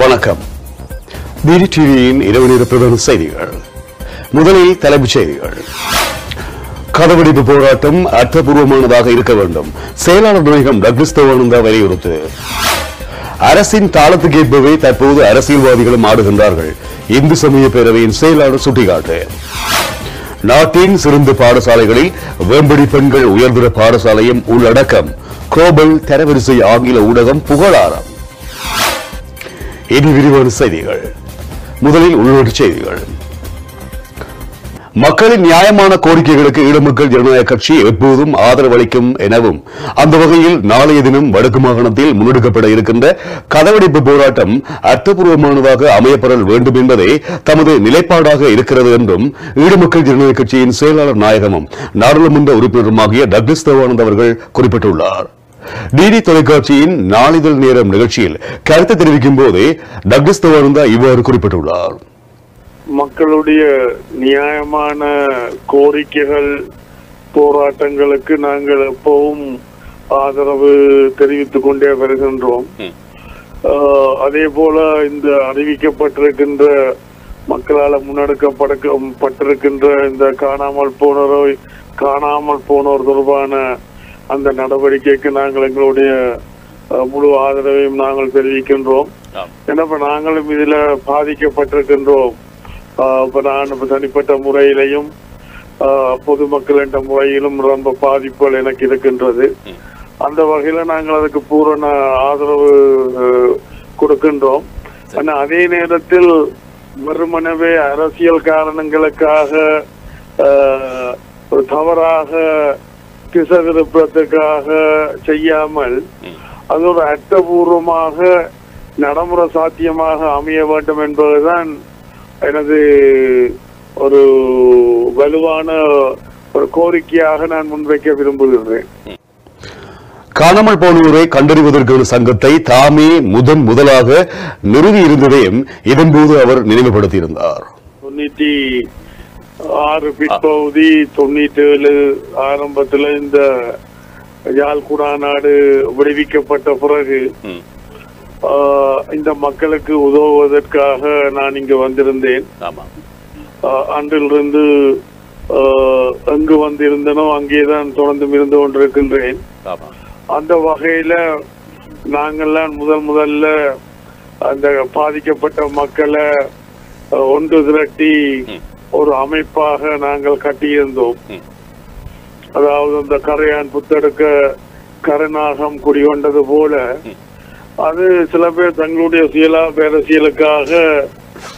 வணக்கம். டிடி டிவியின் இரவு நேர பிரதான செய்திகள். முதலில் தலைப்புச் செய்திகள். கதவடைப்பு போராட்டம் அர்த்தபூர்வமானதாக இருக்க வேண்டும். செயலாளர் நாயகம் டக்ளஸ் தேவானந்தா வலியுறுத்து. அரசின் தாளத்துக்கு ஏற்பவே தற்போது அரசியல்வாதிகளும் ஆடுகின்றார்கள். இந்து சமய பேரவையின் செயலாளர் சுட்டிக்காட்டு. நாட்டின் சிறந்த பாடசாலைகளில் வேம்படி பெண்கள் உயர்தர பாடசாலையும் உள்ளடக்கம். குளோபல் தரவரிசை ஆங்கில ஊடகம் புகழாரம். இனி விரிவான செய்திகள். முதலில் உள்நாட்டு செய்திகள். மக்களின் நியாயமான கோரிக்கைகளுக்கு ஈழமக்கள் ஜனநாயக கட்சி எப்போதும் ஆதரவளிக்கும் எனவும் அந்த வகையில் நாளைய தினம் வடக்கு மாகாணத்தில் முன்னெடுக்கப்பட இருக்கின்ற கதவடைப்பு போராட்டம் அர்த்தபூர்வமானதாக அமையப்பெறல் வேண்டும் என்பதே தமது நிலைப்பாடாக இருக்கிறது என்றும் ஈழமக்கள் ஜனநாயக கட்சியின் செயலாளர் நாயகமும் நாடாளுமன்ற உறுப்பினருமாகிய டக்ளஸ் தேவானந்தா அவர்கள் குறிப்பிட்டுள்ளார். டிடி தொலைக்காட்சியின் நாளிதழ் நேரம் நிகழ்ச்சியில் கருத்து தெரிவிக்கும் போதே டக்ளஸ் தேவானந்தா இவ்வாறு குறிப்பிட்டுள்ளார். மக்களுடைய நியாயமான கோரிக்கைகள் போராட்டங்களுக்கு நாங்கள் எப்பவும் ஆதரவு தெரிவித்துக் கொண்டே வருகின்றோம். அதே போல இந்த அறிவிக்கப்பட்டிருக்கின்ற மக்களால் முன்னெடுக்கப்பட்டிருக்கின்ற இந்த காணாமல் போனோர் தொடர்பான அந்த நடவடிக்கைக்கு நாங்கள் எங்களுடைய முழு ஆதரவையும் நாங்கள் தெரிவிக்கின்றோம். ஏன்னா நாங்களும் இதுல பாதிக்கப்பட்டிருக்கின்றோம். இப்ப நான் தனிப்பட்ட முறையிலையும் பொதுமக்கள் என்ற முறையிலும் ரொம்ப பாதிப்புகள் எனக்கு இருக்கின்றது. அந்த வகையில நாங்கள் அதுக்கு பூரண ஆதரவு கொடுக்கின்றோம். ஆனா அதே நேரத்தில் வெறுமனவே அரசியல் காரணங்களுக்காக ஒரு தவறாக திசை திருப்பத்துக்காக செய்யாமல் அது ஒரு அர்த்தபூர்வமாக நடைமுறை சாத்தியமாக அமைய வேண்டும் என்பதுதான் எனது ஒரு வலுவான ஒரு கோரிக்கையாக நான் முன்வைக்க விரும்புகிறேன். காணாமல் போனோரை கண்டறிவதற்கான சங்கத்தை தாமே முதலாக நிறுவி இருந்ததையும் இதன்போது அவர் நினைவுபடுத்தியிருந்தார். 96 பிற்பகுதி 97 ஆரம்பத்தில் இந்த யாழ் குடாநாடு விடுவிக்கப்பட்ட பிறகு இந்த மக்களுக்கு உதவுவதற்காக நான் இங்கு வந்திருந்தேன். அன்றிலிருந்து எங்கு வந்திருந்தனோ அங்கேதான் தொடர்ந்து இருந்து கொண்டிருக்கின்றேன். அந்த வகையில நாங்கள்லாம் முதல்ல அந்த பாதிக்கப்பட்ட மக்களை ஒன்று திரட்டி ஒரு அமைப்பாக நாங்கள் கட்டியிருந்தோம். அதாவது அந்த கரையான் புத்தெடுக்க கருநாகம் குடிகொண்டது போல அது சில பேர் தங்களுடைய பேரசியலுக்காக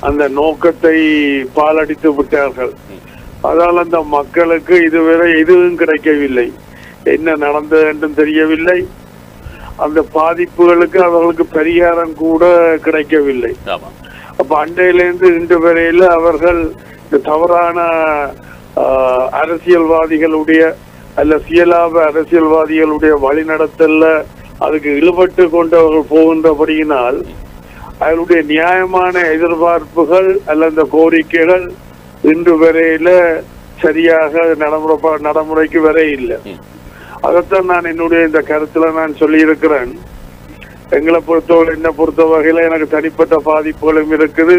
அந்த நோக்கத்தை பாலடித்து விட்டார்கள். அதனால் அந்த மக்களுக்கு இதுவரை எதுவும் கிடைக்கவில்லை. என்ன நடந்தது என்றும் தெரியவில்லை. அந்த பாதிப்புகளுக்கு அவர்களுக்கு பரிகாரம் கூட கிடைக்கவில்லை. அப்ப அண்டையிலிருந்து இன்று வரையில அவர்கள் இந்த தவறான அரசியல்வாதிகளுடைய அல்ல சுயலாப அரசியல்வாதிகளுடைய வழிநடத்தல்ல அதுக்கு இழுபட்டு கொண்டவர்கள் போகின்றபடியினால் அவர்களுடைய நியாயமான எதிர்பார்ப்புகள் அல்ல அந்த கோரிக்கைகள் இன்று வரையில சரியாக நடைமுறைக்கு வர இல்லை. அதைத்தான் நான் என்னுடைய இந்த கருத்துல நான் சொல்லி இருக்கிறேன். எங்களை பொறுத்தவரை என்னை பொறுத்த வகையில எனக்கு தனிப்பட்ட பாதிப்புகளும் இருக்குது.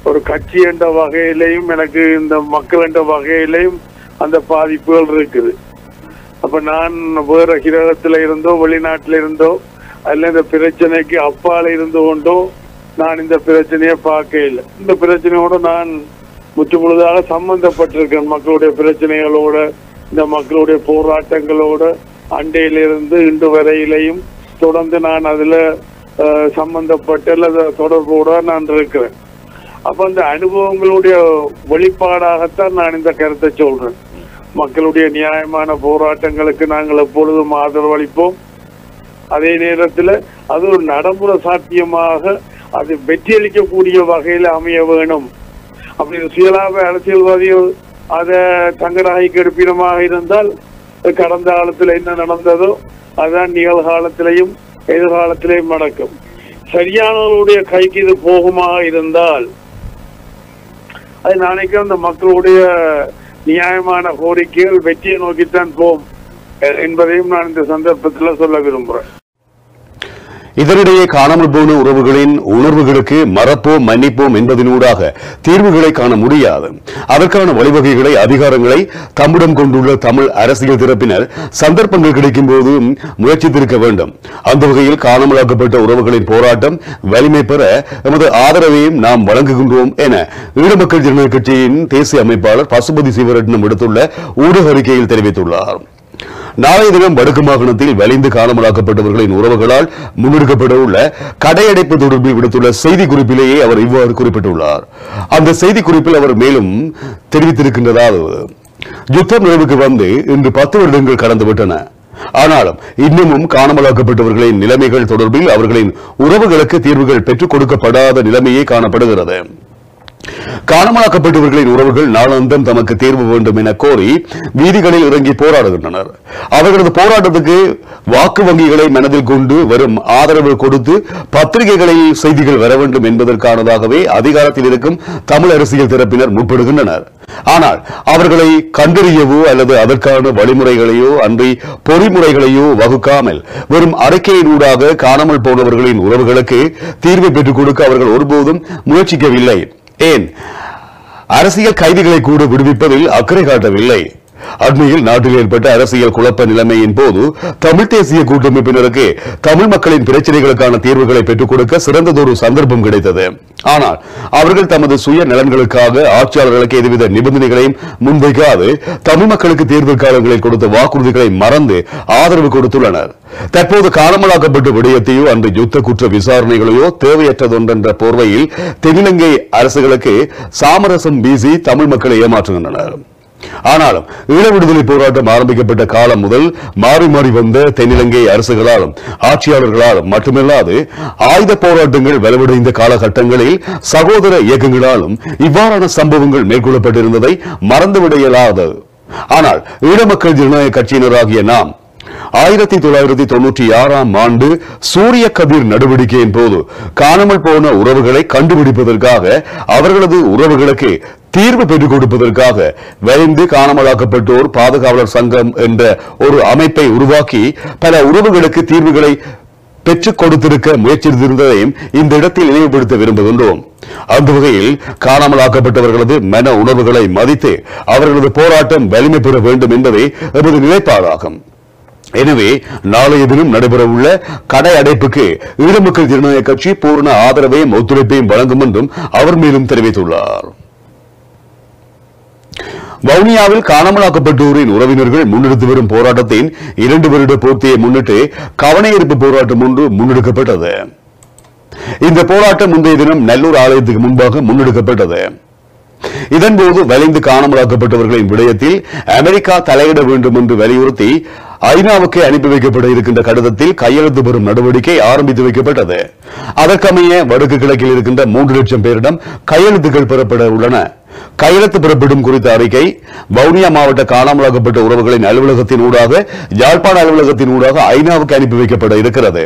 ஒரு கட்சி என்ற வகையிலையும் எனக்கு இந்த மக்கள் என்ற வகையிலையும் அந்த பாதிப்புகள் இருக்குது. அப்ப நான் வேற கிரகத்துல இருந்தோ வெளிநாட்டில இருந்தோ அல்ல இந்த பிரச்சனைக்கு அப்பால இருந்து கொண்டோ நான் இந்த பிரச்சனையை பார்க்க இல்லை. இந்த பிரச்சனையோட நான் முற்றுமுழுதாக சம்பந்தப்பட்டிருக்கேன். மக்களுடைய பிரச்சனைகளோட இந்த மக்களுடைய போராட்டங்களோட அண்டையிலிருந்து இன்று வரையிலையும் தொடர்ந்து நான் அதுல சம்பந்தப்பட்ட அல்லது தொடர்போட நான் இருக்கிறேன். அப்ப அந்த அனுபவங்களுடைய வெளிப்பாடாகத்தான் நான் இந்த கருத்தை சொல்றேன். மக்களுடைய நியாயமான போராட்டங்களுக்கு நாங்கள் எப்பொழுதும் ஆதரவு அளிப்போம். அதே நேரத்தில் அது ஒரு நடைமுறை சாத்தியமாக அது வெற்றியளிக்கக்கூடிய வகையில் அமைய வேணும். அப்படி சுயலாப அரசியல்வாதிகள் அதை தங்கராய்க்கு எடுப்பிடமாக இருந்தால் கடந்த காலத்தில் என்ன நடந்ததோ அதுதான் நிகழ்காலத்திலையும் எதிர்காலத்திலையும் நடக்கும். சரியானவர்களுடைய கைக்கு இது போகுமாக இருந்தால் அது நாளைக்கு அந்த மக்களுடைய நியாயமான கோரிக்கைகள் வெற்றியை நோக்கித்தான் போகும் என்பதையும் நான் இந்த சந்தர்ப்பத்தில் சொல்ல விரும்புகிறேன். இதனிடையே காணாமல் போன உறவுகளின் உணர்வுகளுக்கு மறப்போம் மன்னிப்போம் என்பதனூடாக தீர்வுகளை காண முடியாது. அதற்கான வழிவகைகளை அதிகாரங்களை தம்மிடம் கொண்டுள்ள தமிழ் அரசியல் தரப்பினர் சந்தர்ப்பங்கள் கிடைக்கும் போது முயற்சித்திருக்க வேண்டும். அந்த வகையில் காணாமலாக்கப்பட்ட உறவுகளின் போராட்டம் வலிமை பெற எமது ஆதரவையும் நாம் வழங்குகின்றோம் என ஈழமக்கள் ஜனநாயக கட்சியின் தேசிய அமைப்பாளர் பசுபதி சிவரட்னம் விடுத்துள்ள ஊடக அறிக்கையில் தெரிவித்துள்ளார். நாளைய தினம் வடக்கு மாகாணத்தில் வலிந்து காணாமலாக்கப்பட்டவர்களின் உறவுகளால் முன்னெடுக்கப்பட உள்ள கடையடைப்பு தொடர்பில் விடுத்துள்ள செய்தி குறிப்பிலேயே அவர் இவ்வாறு குறிப்பிட்டுள்ளார். அந்த செய்தி குறிப்பில் அவர் மேலும் தெரிவித்திருக்கின்றதாவது, யுத்தம் நிறைவுக்கு வந்து இன்று 10 வருடங்கள் கடந்துவிட்டன. ஆனாலும் இன்னமும் காணாமலாக்கப்பட்டவர்களின் நிலைமைகள் தொடர்பில் அவர்களின் உறவுகளுக்கு தீர்வுகள் பெற்றுக் கொடுக்கப்படாத நிலைமையே காணப்படுகிறது. காணாமலாக்கப்பட்டவர்களின் உறவுகள் நாளாந்தம் தமக்கு தீர்வு வேண்டும் என கோரி வீதிகளில் இறங்கி போராடுகின்றனர். அவர்களது போராட்டத்துக்கு வாக்கு வங்கிகளை மனதில் கொண்டு வரும் ஆதரவு கொடுத்து பத்திரிகைகளில் செய்திகள் வர வேண்டும் என்பதற்கானதாகவே அதிகாரத்தில் இருக்கும் தமிழ் அரசியல் தரப்பினர் முற்படுகின்றனர். ஆனால் அவர்களை கண்டறியவோ அல்லது அதற்கான வழிமுறைகளையோ அன்றி பொறிமுறைகளையோ வகுக்காமல் வெறும் அறிக்கையினூடாக காணாமல் போனவர்களின் உறவுகளுக்கு தீர்வை பெற்றுக் கொடுக்க அவர்கள் ஒருபோதும் முயற்சிக்கவில்லை. ஏன் அரசியல் கைதிகளை கூட விடுவிப்பதில் அக்கறை காட்டவில்லை. அண்மையில் நாட்டில் ஏற்பட்ட அரசியல் குழப்ப நிலைமையின் போது தமிழ் தேசிய கூட்டமைப்பினருக்கு தமிழ் மக்களின் பிரச்சனைகளுக்கான தீர்வுகளை பெற்றுக் கொடுக்க சிறந்ததொரு சந்தர்ப்பம் கிடைத்தது. ஆனால் அவர்கள் தமது சுய நலன்களுக்காக ஆட்சியாளர்களுக்கு எதுவித நிபந்தனைகளையும் முன்வைக்காது தமிழ் மக்களுக்கு தேர்தல் காலங்களில் கொடுத்த வாக்குறுதிகளை மறந்து ஆதரவு கொடுத்துள்ளனர். தற்போது காணாமலாக்கப்பட்ட விடயத்தையோ அன்று யுத்த குற்ற விசாரணைகளையோ தேவையற்றதொன்றென்ற போர்வையில் தென்னிலங்கை அரசுகளுக்கு சாமரசம் வீசி தமிழ் மக்களை ஏமாற்றுகின்றனர். ஆனாலும் ஈழ விடுதலை போராட்டம் ஆரம்பிக்கப்பட்ட காலம் முதல் மாறி மாறி வந்த தென்னிலங்கை அரசுகளாலும் ஆட்சியாளர்களாலும் மட்டுமல்லாது ஆயுத போராட்டங்கள் வலுவடைந்த காலகட்டங்களில் சகோதர இயக்கங்களாலும் இவ்வாறான சம்பவங்கள் மேற்கொள்ளப்பட்டிருந்ததை மறந்துவிட இயலாதது. ஆனால் ஈழ மக்கள் ஜனநாயக கட்சியினராகிய நாம் 1996ஆம் ஆண்டு சூரிய கதிர் நடவடிக்கையின் போது காணாமல் போன உறவுகளை கண்டுபிடிப்பதற்காக அவர்களது உறவுகளுக்கு தீர்வு பெற்றுக் கொடுப்பதற்காக வலிந்து காணாமலாக்கப்பட்டோர் பாதுகாவலர் சங்கம் என்ற ஒரு அமைப்பை உருவாக்கி பல உறவுகளுக்கு தீர்வுகளை பெற்றுக் கொடுத்திருக்க முயற்சித்திருந்ததையும் இந்த இடத்தில் நினைவுபடுத்த விரும்புகின்றோம். அந்த வகையில் காணாமலாக்கப்பட்டவர்களது மன உணர்வுகளை மதித்து அவர்களது போராட்டம் வலிமை பெற வேண்டும் என்பதே எமது நிலைப்பாடாகும். எனவே நாளைய தினம் நடைபெறவுள்ள கடை அடைப்புக்கு ஈழ மக்கள் ஜனநாயக கட்சி பூர்ண ஆதரவையும் ஒத்துழைப்பையும் வழங்கும் என்றும் அவர் மேலும் தெரிவித்துள்ளார். வவுனியாவில் காணாமலாக்கப்பட்டோரின் உறவினர்கள் முன்னெடுத்து வரும் போராட்டத்தின் 2 வருட பூர்த்தியை முன்னிட்டு கவனஈர்ப்பு போராட்டம் ஒன்று முன்னெடுக்கப்பட்டது. இந்த போராட்டம் முந்தைய தினம் நல்லூர் ஆலயத்துக்கு முன்பாக முன்னெடுக்கப்பட்டது. இதன்போது வலிந்து காணாமலாக்கப்பட்டவர்களின் விடயத்தில் அமெரிக்கா தலையிட வேண்டும் என்று வலியுறுத்தி ஐநாவுக்கு அனுப்பி வைக்கப்பட இருக்கின்ற கடிதத்தில் கையெழுத்து பெறும் நடவடிக்கை ஆரம்பித்து வைக்கப்பட்டது. அதற்கமைய வடக்கு கிழக்கில் இருக்கின்ற 3 லட்சம் பேரிடம் கையெழுத்துக்கள் பெறப்பட உள்ளன. கையெழுத்து பெறப்படும் குறித்த அறிக்கை வவுனியா மாவட்ட காணாமலாக்கப்பட்ட உறவுகளின் அலுவலகத்தின் ஊடாக யாழ்ப்பாண அலுவலகத்தின் ஊடாக ஐநாவுக்கு அனுப்பி வைக்கப்பட இருக்கிறது.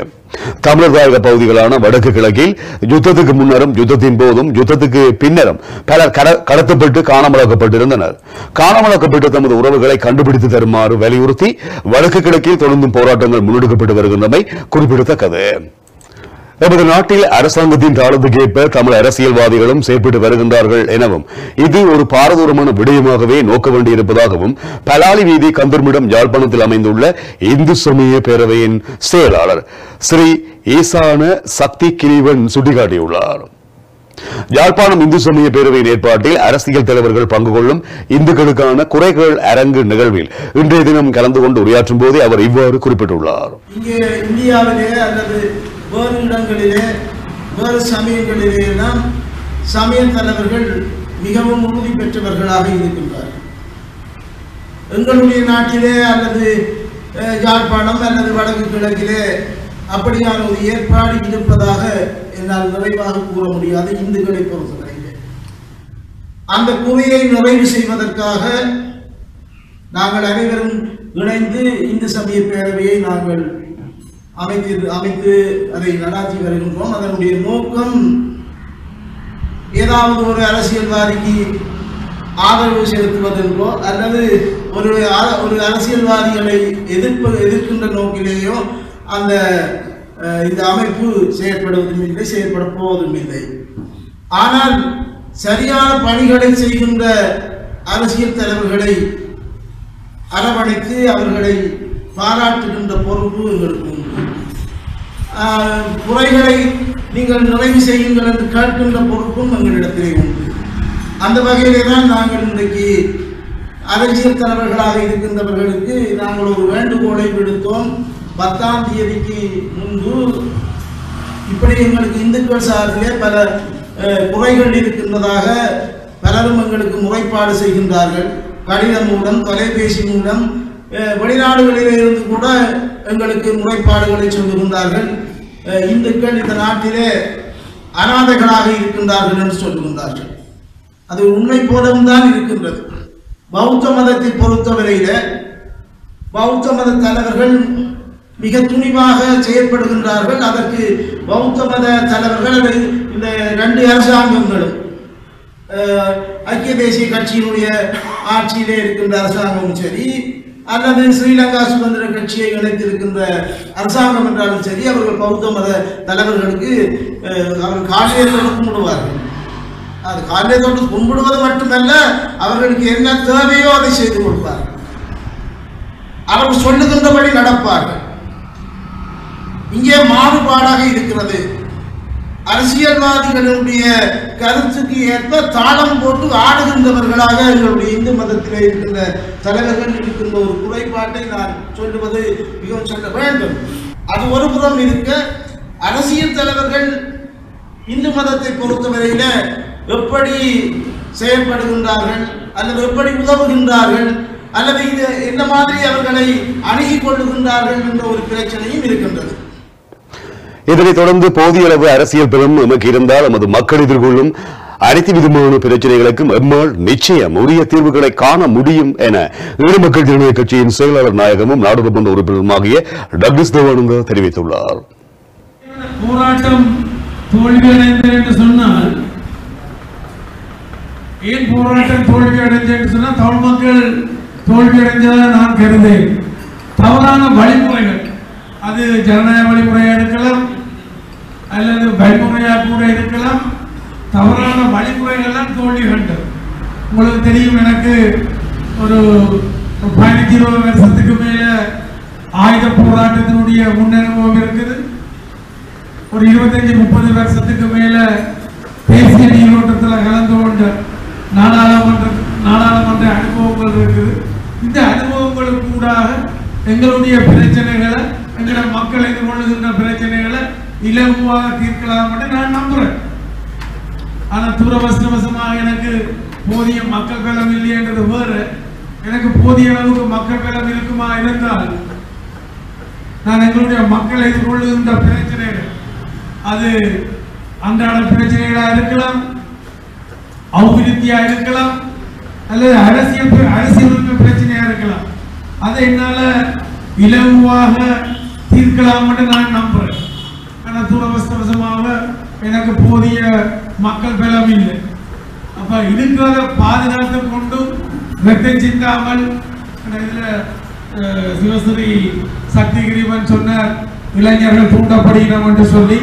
தமிழர் தாயக பகுதிகளான வடக்கு கிழக்கில் யுத்தத்துக்கு முன்னரும் யுத்தத்தின் போதும் யுத்தத்துக்கு பின்னரும் பலர் கடத்தப்பட்டு காணாமலாக்கப்பட்டிருந்தனர். காணாமலாக்கப்பட்ட தமது உறவுகளை கண்டுபிடித்து தருமாறு வலியுறுத்தி வடக்கு கிழக்கில் தொடர்ந்தும் போராட்டங்கள் முன்னெடுக்கப்பட்டு வருகின்றமை குறிப்பிடத்தக்கது. நமது நாட்டில் அரசாங்கத்தின் தாளத்துக்கேற்ப தமிழ் அரசியல்வாதிகளும் செயற்பட்டு வருகின்றார்கள் எனவும் இது ஒரு பாரதூரமான விடயமாகவே நோக்க வேண்டியிருப்பதாகவும் பலாலி வீதி கந்தர்மிடம் யாழ்ப்பாணத்தில் அமைந்துள்ள இந்து சமய பேரவையின் செயலாளர் ஸ்ரீ ஈசான சக்தி கிரீவன் சுட்டிக்காட்டியுள்ளார். யாழ்ப்பாணம் இந்து சமய பேரவையின் ஏற்பாட்டில் அரசியல் தலைவர்கள் பங்கு கொள்ளும் இந்துக்களுக்கான குறைகள் அரங்கு நிகழ்வில் இன்றைய தினம் கலந்து கொண்டு உரையாற்றும் போதே அவர் இவ்வாறு குறிப்பிட்டுள்ளார். இந்தியாவிலே அல்லது வேறு இடங்களிலே வேறு சமயங்களிலே தான் சமய தலைவர்கள் மிகவும் உறுதி பெற்றவர்களாக இருக்கின்றார்கள். எங்களுடைய நாட்டிலே அல்லது யாழ்ப்பாணம் அல்லது வடக்கு கிழக்கிலே அப்படியான ஒரு ஏற்பாடு இருப்பதாக என்னால் நிறைவாக கூற முடியாது. இந்துக்களை பொறுத்தவரையில் அந்த குறையை நிறைவு செய்வதற்காக நாங்கள் அனைவரும் இணைந்து இந்து சமய பேரவையை நாங்கள் அமைத்து அதை நடாத்தி வருகின்றோம். அதனுடைய நோக்கம் ஏதாவது ஒரு அரசியல்வாதிக்கு ஆதரவு செலுத்துவதென்றோ அல்லது ஒரு அரசியல்வாதிகளை எதிர்க்கின்ற நோக்கிலேயோ அந்த இந்த அமைப்பு செயற்படுவதும் இல்லை, செயற்பட போவதும் இல்லை. ஆனால் சரியான பணிகளை செய்கின்ற அரசியல் தலைவர்களை அரவணைத்து அவர்களை பாராட்டுகின்ற பொறுப்பு எங்களுக்கு உண்டு. குறைகளை நீங்கள் நிறைவு செய்யுங்கள் என்று கேட்கின்ற பொறுப்பும் எங்களிடத்திலே உண்டு. அந்த வகையிலே தான் நாங்கள் இன்றைக்கு அரசியல் தலைவர்களாக இருக்கின்றவர்களுக்கு நாங்கள் ஒரு வேண்டுகோளை விடுத்தோம். 10ஆம் தேதிக்கு முன்பு இப்படி எங்களுக்கு இந்துக்கள் சார்பிலே பல குறைகள் இருக்கின்றதாக பலரும் எங்களுக்கு முறைப்பாடு செய்கின்றார்கள். கடிதம் மூலம், தொலைபேசி மூலம், வெளிநாடுகளில் இருந்து கூட எங்களுக்கு முறைப்பாடுகளை சொல்லுகின்றார்கள். இந்துக்கள் இந்த நாட்டிலே அநாதைகளாக இருக்கின்றார்கள் என்று சொல்லுகின்றார்கள். அது உண்மை போலவும் தான் இருக்கின்றது. பௌத்த மதத்தை பொறுத்தவரையில பௌத்த மத தலைவர்கள் மிக துணிவாக செயற்படுகின்றார்கள். அதற்கு பௌத்த மத தலைவர்கள் இந்த 2 அரசாங்கங்களும் ஐக்கிய தேசிய கட்சியினுடைய ஆட்சியிலே இருக்கின்ற அரசாங்கமும் சரி, அல்லது ஸ்ரீலங்கா சுதந்திர கட்சியை இணைத்திருக்கின்ற அரசாங்கம் என்றாலும் சரி, அவர்கள் பௌத்த மத தலைவர்களுக்கு அவர்கள் காலையை தொட்டு கும்பிடுவார்கள். அது காலையை தொட்டு கும்பிடுவது மட்டுமல்ல, அவர்களுக்கு என்ன தேவையோ அதை செய்து கொடுப்பார்கள். அவர்கள் சொல்லுகின்றபடி நடப்பார்கள். இங்கே மாறுபாடாக இருக்கிறது. அரசியல்வாதிகளுடைய கருத்துக்கு ஏற்ப தாளம் போட்டு ஆடுகின்றவர்களாக எங்களுடைய இந்து மதத்திலே இருக்கின்ற தலைவர்கள் இருக்கின்ற ஒரு குறைபாட்டை நான் சொல்லுவது மிகவும் சொல்ல வேண்டும். அது ஒரு புறம் இருக்க, அரசியல் தலைவர்கள் இந்து மதத்தை பொறுத்தவரையில எப்படி செயல்படுகின்றார்கள் அல்லது எப்படி உதவுகின்றார்கள் அல்லது இது என்ன மாதிரி அவர்களை அணுகிக் கொள்ளுகின்றார்கள் என்ற ஒரு பிரச்சனையும் இருக்கின்றது. இதனைத் தொடர்ந்து போதிய அளவு அரசியல் பலம் நமக்கு இருந்தால் நமது மக்கள் எதிர்கொள்ளும் அனைத்து விதமான பிரச்சனைகளுக்கும் எம்மால் நிச்சயம் உரிய தீர்வுகளை காண முடியும் என ஈழ மக்கள் ஜனநாயக கட்சியின் செயலாளர் நாயகமும் நாடாளுமன்ற உறுப்பினருமாகிய டக்ளஸ் தேவானந்தா தெரிவித்துள்ளார். போராட்டம் தோல்வியடைந்தது என்று சொன்னால், ஏன் போராட்டம் தோல்வியடைந்தது என்று சொன்னால் தமிழ் மக்கள் தோல்வியடைந்ததாக நான் கருதேன். தவறான வழிமுறைகள், அது ஜனநாயக வழிமுறையாக இருக்கலாம் அல்லது வழிமுறையாக கூட இருக்கலாம். தவறான வழிமுறைகள்லாம் தோல்வி கண்டது. உங்களுக்கு தெரியும், எனக்கு ஒரு 15-20 வருஷத்துக்கு மேல ஆயுத போராட்டத்தினுடைய முன்னனுபவம் இருக்குது. ஒரு 25-30 வருஷத்துக்கு மேல தேசிய நீரோட்டத்தில் கலந்து கொண்ட நாடாளுமன்ற அனுபவங்கள் இருக்குது. இந்த அனுபவங்களுக்கு கூடாக எங்களுடைய பிரச்சனைகளை, எங்களோட மக்கள் எதிர்கொள்ளுகின்ற பிரச்சனைகளை இலகுவாக தீர்க்கலாம் என்று நான் நம்புறேன். ஆனால் துரவசமாக எனக்கு போதிய மக்கள் பலம் இல்லை என்றது வேறு. எனக்கு போதிய அளவுக்கு மக்கள் பலம் இருக்குமா இருந்தால் நான் எங்களுடைய மக்கள் எதிர்கொள்ளுகின்ற பிரச்சனைகள், அது அன்றாட பிரச்சனைகளாக இருக்கலாம், அபிவிருத்தியாக இருக்கலாம், அல்லது அரசியல் பிரச்சனையாக இருக்கலாம், அதை என்னால இலகுவாக தீர்க்கலாம் என்று நான் நம்புறேன். ஆனால் துரவசமாக எனக்கு போதிய மக்கள் பலம் இல்லை. அப்ப இருக்கிறத பாதுகாத்து கொண்டு ரத்தம் சிந்தாமல், இதுல சிவஸ்ரீ சக்தி கிரீவன் சொன்னார், இளைஞர்கள் தூண்டப்படுகிறோம் என்று சொல்லி,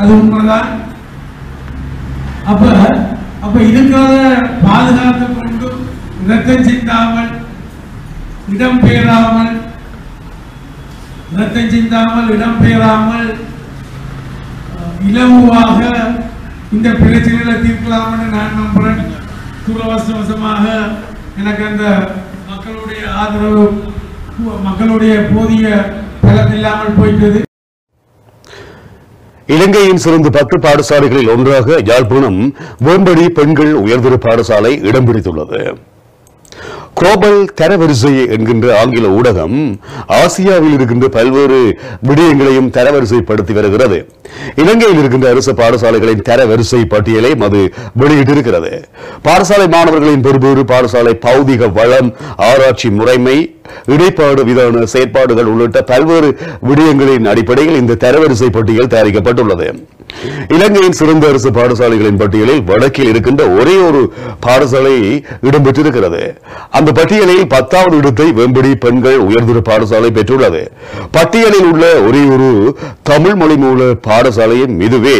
அது உண்மைதான். அப்ப இருக்கிறத பாதுகாத்து கொண்டு ரத்தம் சிந்தாமல், இடம்பெயராமல் இலகுவாக இந்த பிரச்சனைகளை தீர்க்கலாம் என்று நான் நம்புறேன். துரவசமாக எனக்கு அந்த மக்களுடைய ஆதரவு, மக்களுடைய போதிய பலம் இல்லாமல் போயிட்டது. இலங்கையின் சிறந்த 10 பாடசாலைகளில் ஒன்றாக யாழ்ப்பாணம் வேம்படி பெண்கள் உயர்தர பாடசாலை இடம் பிடித்துள்ளது. குளோபல் தரவரிசை என்கின்ற ஆங்கில ஊடகம் ஆசியாவில் இருக்கின்ற பல்வேறு விடயங்களையும் தரவரிசைப்படுத்தி வருகிறது. இலங்கையில் இருக்கின்ற அரசு பாடசாலைகளின் தரவரிசை பட்டியலை அது வெளியிட்டிருக்கிறது. பாடசாலை மாணவர்களின் பெறுபேறு, பாடசாலை பௌதிக வளம், ஆராய்ச்சி முறைமை, இடைப்பாடு விதான செயற்பாடுகள் உள்ளிட்ட பல்வேறு விடயங்களின் அடிப்படையில் இந்த தரவரிசை பட்டியல் தயாரிக்கப்பட்டுள்ளது. இலங்கையின் சிறந்த அரசு பாடசாலைகளின் பட்டியலில் வடக்கில் இருக்கின்ற ஒரே ஒரு பாடசாலை இடம்பெற்றிருக்கிறது. அந்த பட்டியலில் 10வது இடத்தை வேம்படி பெண்கள் உயர்தர பாடசாலை பெற்றுள்ளது. பட்டியலில் உள்ள ஒரே ஒரு தமிழ் மொழி மூல பாடசாலையும் இதுவே.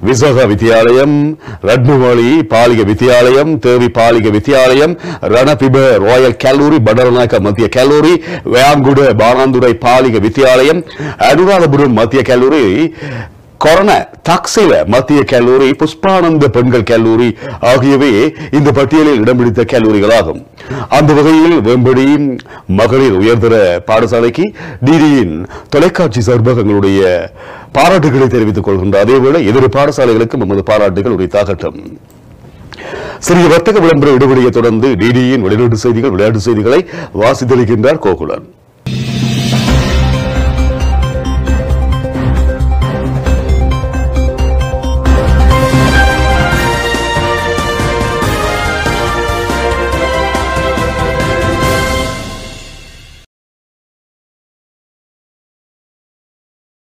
விசாகா வித்தியாலயம், ரட்னவாளி பாலிக வித்தியாலயம், தேவி பாலிக வித்தியாலயம், ரணபிப ராயல் கல்லூரி, பண்டரநாயக்க மத்திய கல்லூரி, வேங்குட பானாந்துரை பாலிக வித்தியாலயம், அனுராதபுரம் மத்திய கல்லூரி, கொரோனா தக்சில மத்திய கல்லூரி, புஷ்பானந்த பெண்கள் கல்லூரி ஆகியவை இந்த பட்டியலில் இடம் பிடித்த கல்லூரிகளாகும். அந்த வகையில் வேம்படி மகளிர் உயர்தர பாடசாலைக்கு டிடியின் தொலைக்காட்சி சார்பகங்களுடைய பாராட்டுகளை தெரிவித்துக் கொள்கின்ற அதேவேளை இதர பாடசாலைகளுக்கும் நமது பாராட்டுகள் உரித்தாகட்டும். சிறிய வர்த்தக விளம்பர இடைவெளியை தொடர்ந்து டிடியின் வெளிநாட்டு செய்திகள், விளையாட்டு செய்திகளை வாசித்தளிக்கின்றார் கோகுலன்.